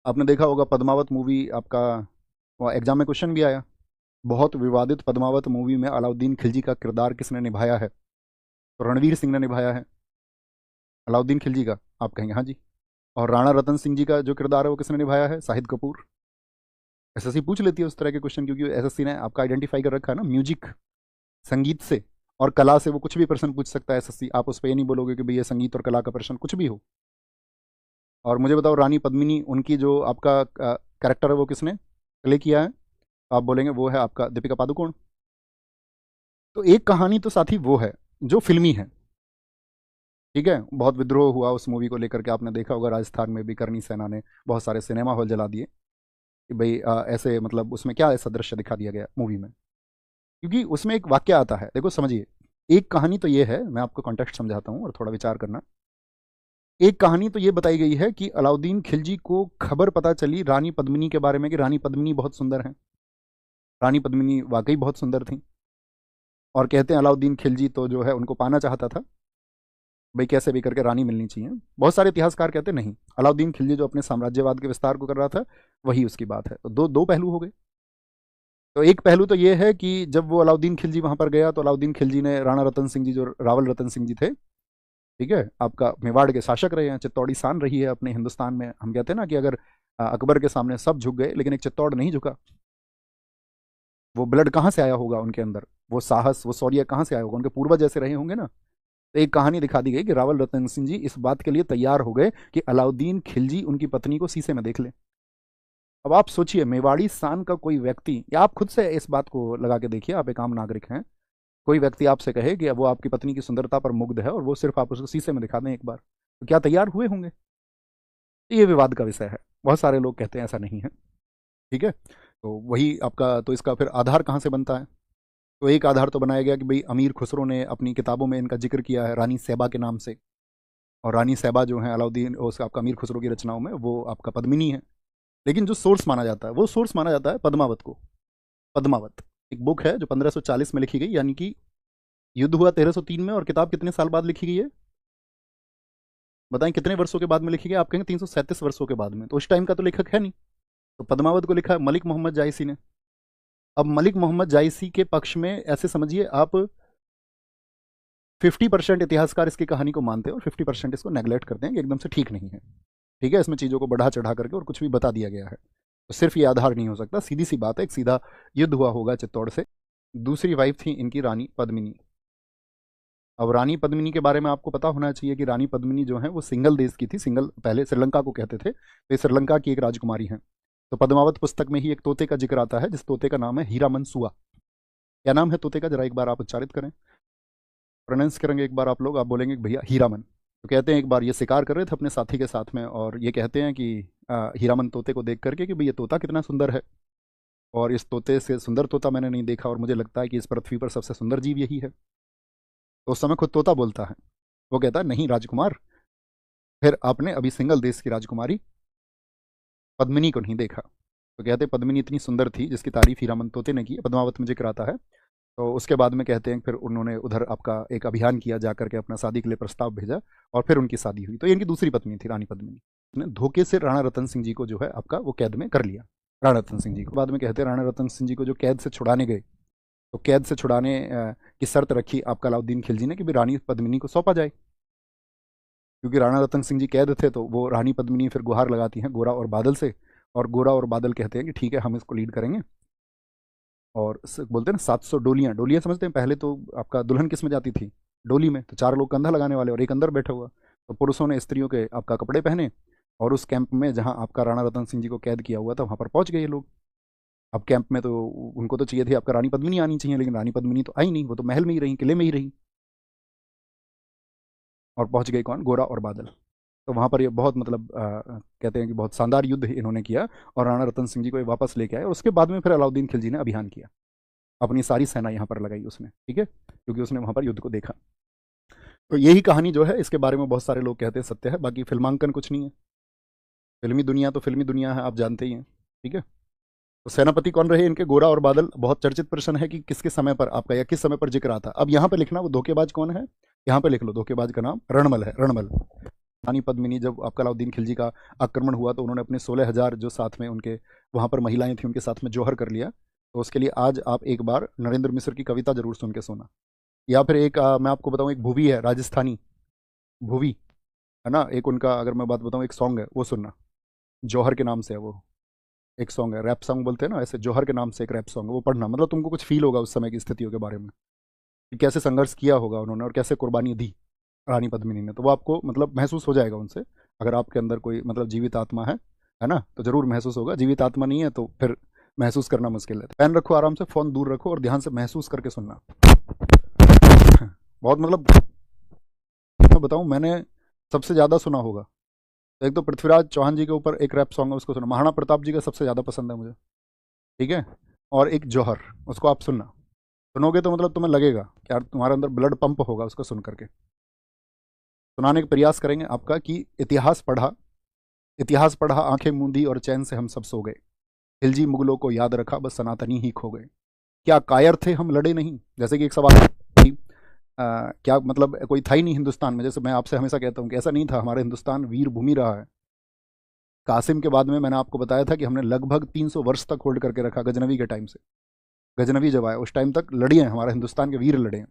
आपने देखा होगा पद्मावत मूवी आपका एग्जाम में क्वेश्चन भी आया। बहुत विवादित पद्मावत मूवी में अलाउद्दीन खिलजी का किरदार किसने निभाया है? तो रणवीर सिंह ने निभाया है अलाउद्दीन खिलजी का। आप कहेंगे हाँ जी। और राणा रतन सिंह जी का जो किरदार है वो किसने निभाया है? शाहिद कपूर। एसएससी पूछ लेती है उस तरह के क्वेश्चन, क्योंकि एसएससी ने आपका आइडेंटिफाई कर रखा है ना, म्यूजिक, संगीत से और कला से वो कुछ भी प्रश्न पूछ सकता है एसएससी। आप उस पर ये नहीं बोलोगे कि भाई ये संगीत और कला का प्रश्न कुछ भी हो। और मुझे बताओ, रानी पद्मिनी उनकी जो आपका कैरेक्टर है वो किसने प्ले किया है? आप बोलेंगे वो है आपका दीपिका पादुकोण। तो एक कहानी तो साथी वो है जो फिल्मी है। ठीक है, बहुत विद्रोह हुआ उस मूवी को लेकर के, आपने देखा होगा राजस्थान में भी करनी सेना ने बहुत सारे सिनेमा हॉल जला दिए कि भाई ऐसे, मतलब उसमें क्या ऐसा दृश्य दिखा दिया गया मूवी में। क्योंकि उसमें एक वाक्य आता है, देखो समझिए। एक कहानी तो ये है, मैं आपको कॉन्टेक्स्ट समझाता हूँ और थोड़ा विचार करना। एक कहानी तो ये बताई गई है कि अलाउद्दीन खिलजी को खबर पता चली रानी पद्मिनी के बारे में कि रानी पद्मिनी बहुत सुंदर है। रानी पद्मिनी वाकई बहुत सुंदर थी। और कहते हैं अलाउद्दीन खिलजी तो जो है उनको पाना चाहता था, भाई कैसे भी करके रानी मिलनी चाहिए। बहुत सारे इतिहासकार कहते हैं नहीं, अलाउद्दीन खिलजी जो अपने साम्राज्यवाद के विस्तार को कर रहा था वही उसकी बात है। तो दो दो पहलू हो गए। तो एक पहलू तो ये है कि जब वो अलाउद्दीन खिलजी वहां पर गया तो अलाउद्दीन खिलजी ने राणा रतन सिंह जी, जो रावल रतन सिंह जी थे, ठीक है, आपका मेवाड़ के शासक रहे हैं, चित्तौड़ी शान रही है अपने हिंदुस्तान में। हम कहते हैं ना कि अगर अकबर के सामने सब झुक गए लेकिन एक चित्तौड़ नहीं झुका, वो ब्लड कहाँ से आया होगा उनके अंदर, वो साहस, वो शौर्य कहाँ से आया होगा? उनके पूर्वज जैसे रहे होंगे ना। तो एक कहानी दिखा दी गई कि रावल रतन सिंह जी इस बात के लिए तैयार हो गए कि अलाउद्दीन खिलजी उनकी पत्नी को शीशे में देख ले। अब आप सोचिए, मेवाड़ी शान का कोई व्यक्ति, या आप खुद से इस बात को लगा के देखिए, आप एक आम नागरिक हैं, कोई व्यक्ति आपसे कहे कि वो आपकी पत्नी की सुंदरता पर मुग्ध है और वो सिर्फ आप उसको शीशे में दिखा दें एक बार, तो क्या तैयार हुए होंगे? ये विवाद का विषय है। बहुत सारे लोग कहते हैं ऐसा नहीं है। ठीक है, तो वही आपका, तो इसका फिर आधार कहाँ से बनता है? तो एक आधार तो बनाया गया कि भाई अमीर खुसरो ने अपनी किताबों में इनका जिक्र किया है रानी सैबा के नाम से। और रानी सैबा जो है अलाउद्दीन, उसका आपका अमीर खुसरो की रचनाओं में, वो आपका पद्मिनी है। लेकिन जो सोर्स माना जाता है वो सोर्स माना जाता है पद्मावत को। पद्मावत एक बुक है जो 1540 में लिखी गई, यानी कि युद्ध हुआ 1303 में, और किताब कितने साल बाद लिखी गई है? बताएं कितने वर्षों के बाद में लिखी गई? आप कहेंगे 337 वर्षों के बाद में। तो उस टाइम का तो लेखक है नहीं। तो पद्मावत को लिखा है मलिक मोहम्मद जायसी ने। अब मलिक मोहम्मद जायसी के पक्ष में ऐसे समझिए आप, 50% इतिहासकार इसकी कहानी को मानते हैं और 50% इसको नेग्लेक्ट करते हैं कि एकदम से ठीक नहीं है। ठीक है, इसमें चीज़ों को बढ़ा चढ़ा करके और कुछ भी बता दिया गया है। तो सिर्फ ये आधार नहीं हो सकता, सीधी सी बात है, एक सीधा युद्ध हुआ होगा चित्तौड़ से। दूसरी वाइफ थी इनकी रानी पद्मिनी। अब रानी पद्मिनी के बारे में आपको पता होना चाहिए कि रानी पद्मिनी जो है वो सिंगल देश की थी। सिंगल पहले श्रीलंका को कहते थे, तो ये श्रीलंका की एक राजकुमारी है। तो पद्मावत पुस्तक में ही एक तोते का जिक्र आता है, जिस तोते का नाम है हीरामन सुआ। क्या नाम है तोते का? जरा एक बार आप उच्चारित करें, प्रोनाउंस करेंगे एक बार आप लोग, आप बोलेंगे कि भैया हीरामन। तो कहते हैं एक बार ये शिकार कर रहे थे अपने साथी के साथ में, और ये कहते हैं कि हीरामन तोते को देख करके कि भाई ये तोता कितना सुंदर है, और इस तोते से सुंदर तोता मैंने नहीं देखा, और मुझे लगता है कि इस पृथ्वी पर सबसे सुंदर जीव यही है। तो उस समय खुद तोता बोलता है, वो कहता है नहीं राजकुमार, फिर आपने अभी सिंगल देश की राजकुमारी पद्मिनी को नहीं देखा। तो कहते हैं पद्मिनी इतनी सुंदर थी जिसकी तारीफ हीरामन तोते ने की, पद्मावत में जिक्र आता है। तो उसके बाद में कहते हैं फिर उन्होंने उधर आपका एक अभियान किया, जा करके अपना शादी के लिए प्रस्ताव भेजा, और फिर उनकी शादी हुई। तो ये इनकी दूसरी पत्नी थी रानी पद्मिनी। ने धोखे से राणा रतन सिंह जी को जो है आपका वो कैद में कर लिया। राणा रतन सिंह जी को बाद में कहते हैं राणा रतन सिंह जी को जो कैद से छुड़ाने गए, तो कैद से छुड़ाने की शर्त रखी आपका अलाउद्दीन खिलजी ने कि भी रानी पद्मिनी को सौंपा जाए। क्योंकि राणा रतन सिंह जी कैद थे, तो वो रानी पद्मिनी फिर गुहार लगाती हैं गोरा और बादल से, और गोरा और बादल कहते हैं कि ठीक है हम इसको लीड करेंगे। और बोलते हैं ना 700 डोलियां, डोलियां समझते हैं, पहले तो आपका दुल्हन किस में जाती थी? डोली में। तो 4 लोग कंधा लगाने वाले और एक अंदर बैठा हुआ। तो पुरुषों ने स्त्रियों के आपका कपड़े पहने, और उस कैंप में जहां आपका राणा रतन सिंह जी को कैद किया हुआ था वहां पर पहुंच गए ये लोग। अब कैंप में तो उनको तो चाहिए थी आपका रानी पद्मिनी आनी चाहिए, लेकिन रानी पद्मिनी तो आई नहीं, वो तो महल में ही रही, किले में ही रही। और पहुंच गए कौन? गोरा और बादल। तो वहां पर ये बहुत मतलब कहते हैं कि बहुत शानदार युद्ध इन्होंने किया, और राणा रतन सिंह जी को ये वापस लेके आए। और उसके बाद में फिर अलाउद्दीन खिलजी ने अभियान किया, अपनी सारी सेना यहाँ पर लगाई उसने। ठीक है, क्योंकि उसने वहां पर युद्ध को देखा। तो यही कहानी जो है, इसके बारे में बहुत सारे लोग कहते हैं सत्य है, बाकी फिल्मांकन कुछ नहीं है। फिल्मी दुनिया तो फिल्मी दुनिया है, आप जानते ही हैं। ठीक है, तो सेनापति कौन रहे इनके? गोरा और बादल। बहुत चर्चित प्रश्न है कि किसके समय पर आपका, या किस समय पर जिक्र आता। अब यहाँ पे लिखना वो धोखेबाज कौन है, यहाँ पे लिख लो, धोखेबाज का नाम रणमल है, रणमल। रानी पद्मिनी, जब आपका अलाउद्दीन खिलजी का आक्रमण हुआ तो उन्होंने अपने 16,000 जो साथ में उनके वहाँ पर महिलाएं थी उनके साथ में जौहर कर लिया। तो उसके लिए आज आप एक बार नरेंद्र मिश्र की कविता जरूर सुन के सोना। या फिर एक मैं आपको बताऊं, एक भुवी है राजस्थानी, भुवी है ना, एक उनका अगर मैं बात बताऊं एक सॉन्ग है वो सुनना, जौहर के नाम से है वो, एक सॉन्ग है, रैप सॉन्ग बोलते हैं ना ऐसे, जौहर के नाम से एक रैप सॉन्ग है, वो पढ़ना, मतलब तुमको कुछ फील होगा उस समय की स्थितियों के बारे में कि कैसे संघर्ष किया होगा उन्होंने और कैसे कुर्बानी दी रानी पद्मिनी ने। तो वो आपको मतलब महसूस हो जाएगा उनसे, अगर आपके अंदर कोई मतलब जीवित आत्मा है ना, तो जरूर महसूस होगा। जीवित आत्मा नहीं है तो फिर महसूस करना मुश्किल है। पेन रखो आराम से, फोन दूर रखो और ध्यान से महसूस करके सुनना। बहुत मतलब मैं बताऊं, मैंने सबसे ज़्यादा सुना होगा, एक तो पृथ्वीराज चौहान जी के ऊपर एक रैप सॉन्ग है उसको सुना, महाराणा प्रताप जी का सबसे ज़्यादा पसंद है मुझे, ठीक है, और एक जौहर, उसको आप सुनना, सुनोगे तो मतलब तुम्हें लगेगा कि यार तुम्हारे अंदर ब्लड पंप होगा उसको सुन करके। सुनाने का प्रयास करेंगे आपका कि इतिहास पढ़ा आंखें मूंदी और चैन से हम सब सो गए, खिलजी मुगलों को याद रखा बस सनातनी ही खो गए, क्या कायर थे हम लड़े नहीं। जैसे कि एक सवाल कि क्या मतलब कोई था ही नहीं हिंदुस्तान में, जैसे मैं आपसे हमेशा कहता हूँ कि ऐसा नहीं था, हमारा हिंदुस्तान वीर भूमि रहा है। कासिम के बाद में मैंने आपको बताया था कि हमने लगभग 300 वर्ष तक होल्ड करके रखा, गजनवी के टाइम से, गजनवी जब आया उस टाइम तक लड़े हैं हमारे हिंदुस्तान के वीर लड़े हैं।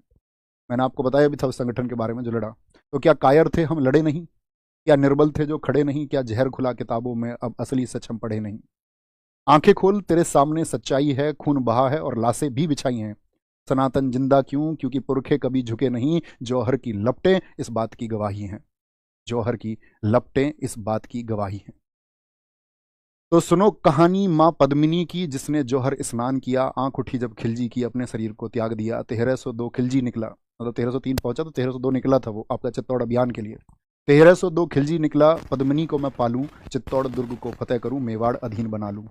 मैंने आपको बताया भी था उस संगठन के बारे में जो लड़ा। तो क्या कायर थे हम लड़े नहीं, क्या निर्बल थे जो खड़े नहीं, क्या जहर खुला किताबों में अब असली सच हम पढ़े नहीं। आंखें खोल तेरे सामने सच्चाई है, खून बहा है और लाशें भी बिछाई हैं, सनातन जिंदा क्यों, क्योंकि पुरखे कभी झुके नहीं, जौहर की लपटें इस बात की गवाही हैं, जौहर की लपटें इस बात की गवाही हैं। तो सुनो कहानी माँ पद्मिनी की, जिसने जौहर स्नान किया, आंख उठी जब खिलजी की, अपने शरीर को त्याग दिया, 1302 खिलजी निकला, मतलब 1303 पहुंचा तो 1302 निकला था वो आपका चित्तौड़ अभियान के लिए। 1302 खिलजी निकला, पद्मिनी को मैं पालूं, चित्तौड़ दुर्ग को फतेह करूं, मेवाड़ अधीन बना लूं,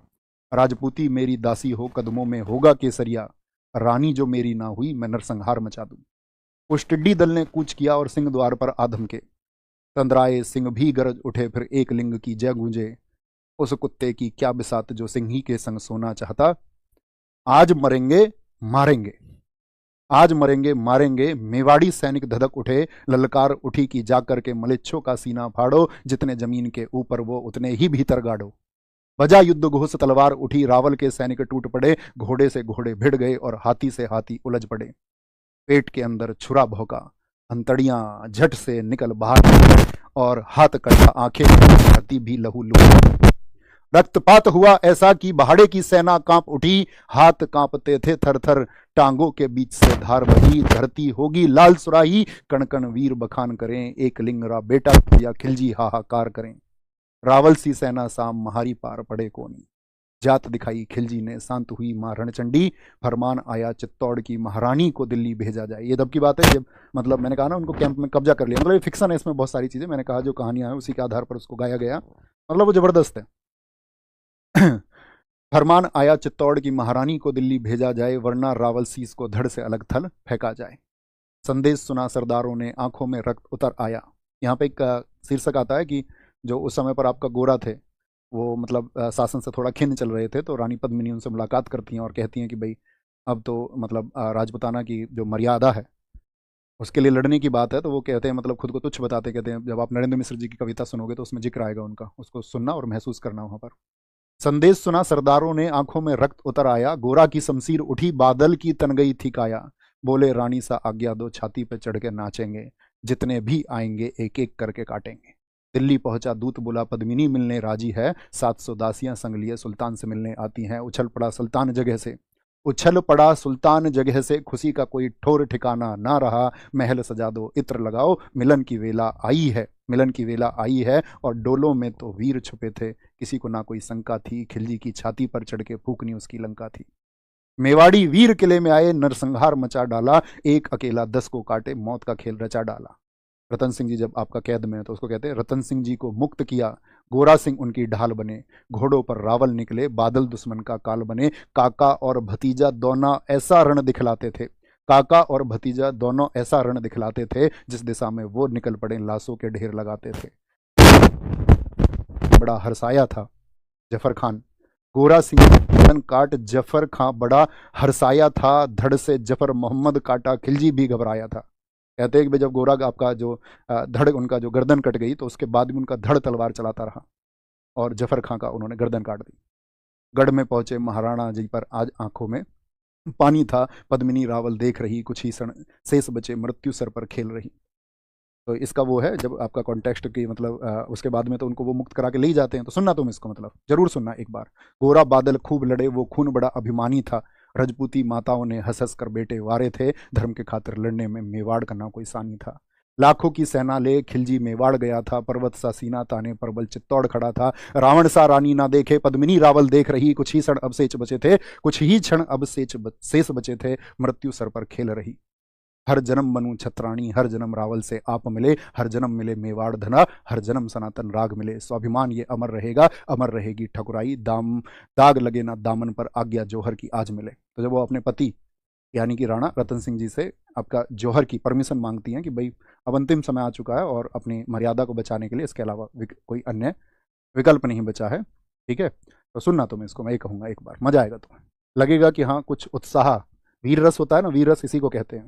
राजपूती मेरी दासी हो, कदमों में होगा केसरिया, रानी जो मेरी ना हुई मैं नरसंहार मचा दूं। उस टिड्डी दल ने कूच किया और सिंह द्वार पर आधम के, तंद्राए सिंह भी गरज उठे, फिर एक लिंग की जय गूंजे, उस कुत्ते की क्या बिसात जो सिंही के संग सोना चाहता, आज मरेंगे मारेंगे, आज मरेंगे मारेंगे, मेवाड़ी सैनिक धधक उठे, ललकार उठी कि जाकर के मलेच्छों का सीना फाड़ो, जितने जमीन के ऊपर वो उतने ही भीतर गाड़ो। बजा युद्ध घोष तलवार उठी, रावल के सैनिक टूट पड़े, घोड़े से घोड़े भिड़ गए और हाथी से हाथी उलझ पड़े, पेट के अंदर छुरा भौंका, अंतड़ियां झट से निकल बाहर और हाथ कटा, आंखें धरती भी लहू लुढ़की, रक्तपात हुआ ऐसा कि पहाड़े की सेना कांप उठी, हाथ कांपते थे थर थर, टांगों के बीच से धार बही, धरती होगी लाल सुराही, कण कण वीर बखान करें, एक लिंगरा बेटा या खिलजी हाहाकार करें, रावल सी सेना साम महारी पार पड़े कोनी, जात दिखाई खिलजी ने शांत हुई मां रणचंडी, फरमान आया चित्तौड़ की महारानी को दिल्ली भेजा जाए। ये तब की बात है जब मतलब मैंने कहा ना उनको कैंप में कब्जा कर लिया, मतलब ये फिक्शन है, इसमें बहुत सारी चीजें मैंने कहा जो कहानियां हैं उसी के आधार पर उसको गाया गया, मतलब वो जबरदस्त है। फरमान आया चित्तौड़ की महारानी को दिल्ली भेजा जाए, वरना रावल सीस को धड़ से अलग थल फेंका जाए, संदेश सुना सरदारों ने आंखों में रक्त उतर आया। यहाँ पे एक शीर्षक आता है कि जो उस समय पर आपका गोरा थे वो मतलब शासन से थोड़ा खिन्न चल रहे थे, तो रानी पद्मिनी उनसे मुलाकात करती हैं और कहती हैं कि भाई अब तो मतलब राजपुताना की जो मर्यादा है उसके लिए लड़ने की बात है। तो वो कहते हैं मतलब खुद को तुच्छ बताते, कहते हैं जब आप नरेंद्र मिश्र जी की कविता सुनोगे तो उसमें जिक्र आएगा उनका, उसको सुनना और महसूस करना वहाँ पर। संदेश सुना सरदारों ने आंखों में रक्त उतर आया, गोरा की शमशीर उठी बादल की तन गई थी काया, बोले रानी सा आज्ञा दो छाती पे चढ़ के नाचेंगे, जितने भी आएंगे एक एक करके काटेंगे। दिल्ली पहुंचा दूत बोला पद्मिनी मिलने राजी है, 700 दासियां संग लिए सुल्तान से मिलने आती हैं, उछल पड़ा सुल्तान जगह से, उछल पड़ा सुल्तान जगह से, खुशी का कोई ठोर ठिकाना ना रहा, महल सजा दो इत्र लगाओ, मिलन की वेला आई है, मिलन की वेला आई है, और डोलों में तो वीर छुपे थे, किसी को ना कोई शंका थी, खिलजी की छाती पर चढ़ के फूकनी उसकी लंका थी। मेवाड़ी वीर किले में आए, नरसंहार मचा डाला, एक अकेला 10 को काटे, मौत का खेल रचा डाला। रतन सिंह जी जब आपका कैद में है तो उसको कहते हैं रतन सिंह जी को मुक्त किया, गोरा सिंह उनकी ढाल बने, घोड़ों पर रावल निकले, बादल दुश्मन का काल बने, काका और भतीजा दोनों ऐसा रण दिखलाते थे, काका और भतीजा दोनों ऐसा रण दिखलाते थे, जिस दिशा में वो निकल पड़े लाशों के ढेर लगाते थे। बड़ा हरसाया था जफर खान, गोरा सिंह गर्दन काट जफर खां बड़ा हरसाया था, धड़ से जफर मोहम्मद काटा, खिलजी भी घबराया था। कहते हैं कि भाई जब गोरा आपका जो धड़ उनका जो गर्दन कट गई तो उसके बाद भी उनका धड़ तलवार चलाता रहा और जफर खां का उन्होंने गर्दन काट दी। गढ़ में पहुंचे महाराणा जी पर आज आंखों में पानी था, पद्मिनी रावल देख रही, कुछ ही क्षण शेष बचे, मृत्यु सर पर खेल रही। तो इसका वो है जब आपका कॉन्टेक्स्ट की मतलब उसके बाद में तो उनको वो मुक्त करा के ले ही जाते हैं। तो सुनना तुम इसको, मतलब जरूर सुनना एक बार। गोरा बादल खूब लड़े, वो खून बड़ा अभिमानी था, रजपूती माताओं ने हंस हंस कर बेटे वारे थे, धर्म के खातिर लड़ने में मेवाड़ का ना कोई सानी था। लाखों की सेना ले खिलजी मेवाड़ गया था, पर्वत सा सीना ताने पर बल चित्तौड़ खड़ा था, रावण सा रानी ना देखे, पद्मिनी रावल देख रही, कुछ ही क्षण अब शेष बचे थे, कुछ ही क्षण अब शेष बचे थे, मृत्यु सर पर खेल रही। हर जन्म बनूं छत्राणी, हर जन्म रावल से आप मिले, हर जन्म मिले मेवाड़ धना, हर जन्म सनातन राग मिले, स्वाभिमान ये अमर रहेगा, अमर रहेगी ठकुराई, दाग लगे ना दामन पर, आज्ञा जौहर की आज मिले। तो जब वो अपने पति यानी कि राणा रतन सिंह जी से आपका जौहर की परमिशन मांगती हैं कि भाई अब अंतिम समय आ चुका है और अपनी मर्यादा को बचाने के लिए इसके अलावा कोई अन्य विकल्प नहीं बचा है, ठीक है। तो सुनना तुम इसको, मैं ये कहूँगा एक बार, मजा आएगा तुम्हें, लगेगा कि हाँ कुछ उत्साह, वीर रस होता है ना, वीर रस इसी को कहते हैं।